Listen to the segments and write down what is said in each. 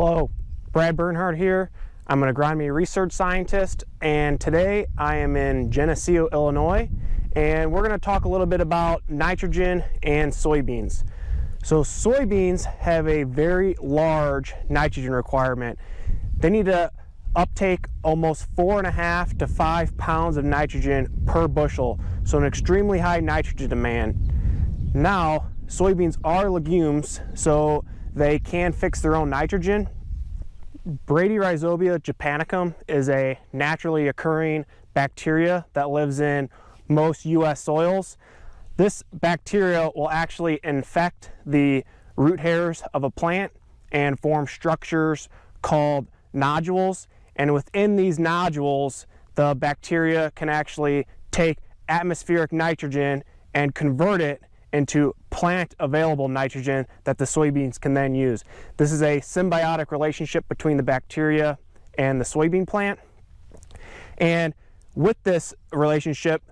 Hello, Bernhard here. I'm an Agronomy Research Scientist, and today I am in Geneseo, Illinois, and we're going to talk a little bit about nitrogen and soybeans. So soybeans have a very large nitrogen requirement. They need to uptake almost 4.5 to 5 pounds of nitrogen per bushel, so an extremely high nitrogen demand. Now, soybeans are legumes, so they can fix their own nitrogen. Bradyrhizobia japonicum is a naturally occurring bacteria that lives in most U.S. soils. This bacteria will actually infect the root hairs of a plant and form structures called nodules. And within these nodules, the bacteria can actually take atmospheric nitrogen and convert it into plant available nitrogen that the soybeans can then use. This is a symbiotic relationship between the bacteria and the soybean plant. And with this relationship,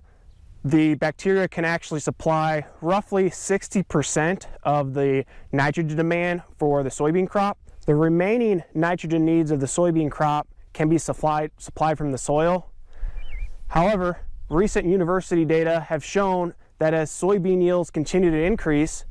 the bacteria can actually supply roughly 60% of the nitrogen demand for the soybean crop. The remaining nitrogen needs of the soybean crop can be supplied from the soil. However, recent university data have shown that as soybean yields continue to increase,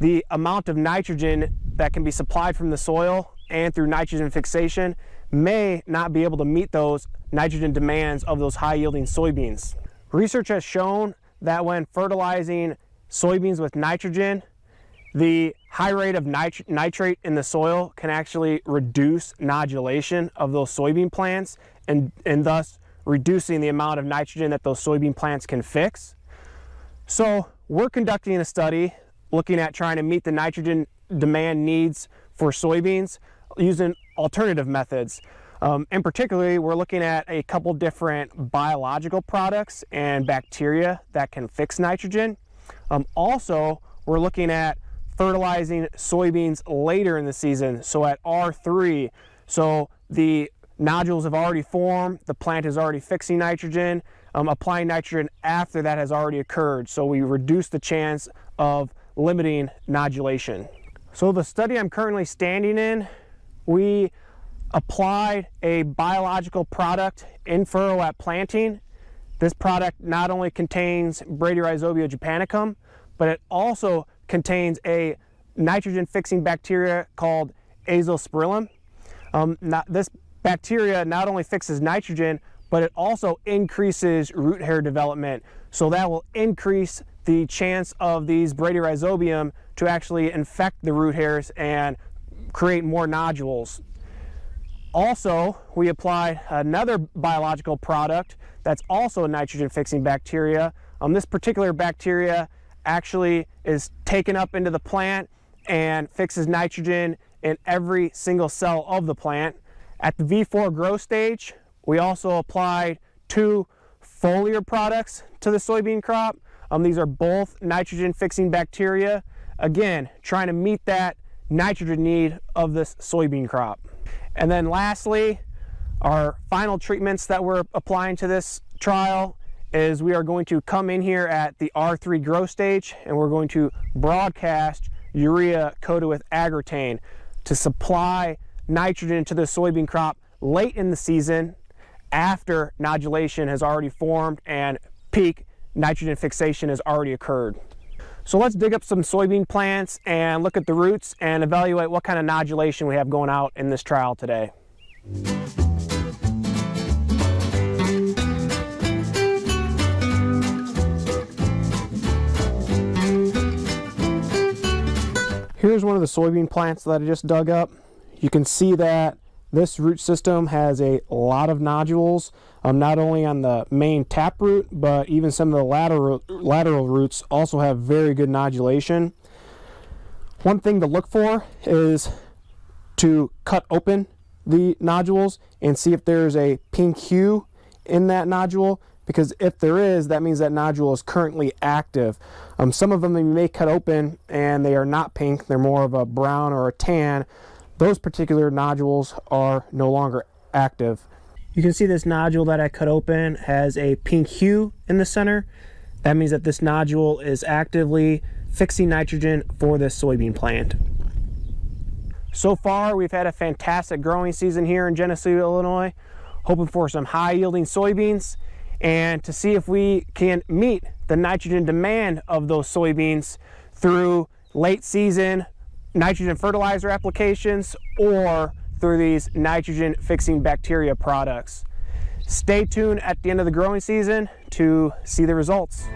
the amount of nitrogen that can be supplied from the soil and through nitrogen fixation may not be able to meet those nitrogen demands of those high-yielding soybeans. Research has shown that when fertilizing soybeans with nitrogen, the high rate of nitrate in the soil can actually reduce nodulation of those soybean plants and thus reducing the amount of nitrogen that those soybean plants can fix. So we're conducting a study looking at trying to meet the nitrogen demand needs for soybeans using alternative methods. In particular, we're looking at a couple different biological products and bacteria that can fix nitrogen. Also, we're looking at fertilizing soybeans later in the season, so at R3. So the nodules have already formed, the plant is already fixing nitrogen, applying nitrogen after that has already occurred, so we reduce the chance of limiting nodulation. So the study I'm currently standing in, we applied a biological product in furrow at planting. This product not only contains Bradyrhizobia japonicum, but it also contains a nitrogen fixing bacteria called Azospirillum. This bacteria not only fixes nitrogen, but it also increases root hair development. So that will increase the chance of these Bradyrhizobium to actually infect the root hairs and create more nodules. Also, we applied another biological product that's also a nitrogen fixing bacteria. This particular bacteria actually is taken up into the plant and fixes nitrogen in every single cell of the plant. At the V4 growth stage, we also applied 2 foliar products to the soybean crop. These are both nitrogen fixing bacteria, again, trying to meet that nitrogen need of this soybean crop. And then lastly, our final treatments that we're applying to this trial is we are going to come in here at the R3 growth stage and we're going to broadcast urea coated with agrotane to supply nitrogen to the soybean crop late in the season after nodulation has already formed and peak nitrogen fixation has already occurred. So let's dig up some soybean plants and look at the roots and evaluate what kind of nodulation we have going out in this trial today. Here's one of the soybean plants that I just dug up. You can see that this root system has a lot of nodules, not only on the main taproot, but even some of the lateral roots also have very good nodulation. One thing to look for is to cut open the nodules and see if there's a pink hue in that nodule, because if there is, that means that nodule is currently active. Some of them you may cut open and they are not pink, they're more of a brown or a tan. Those particular nodules are no longer active. You can see this nodule that I cut open has a pink hue in the center. That means that this nodule is actively fixing nitrogen for this soybean plant. So far, we've had a fantastic growing season here in Geneseo, Illinois, hoping for some high yielding soybeans and to see if we can meet the nitrogen demand of those soybeans through late season nitrogen fertilizer applications or through these nitrogen fixing bacteria products. Stay tuned at the end of the growing season to see the results.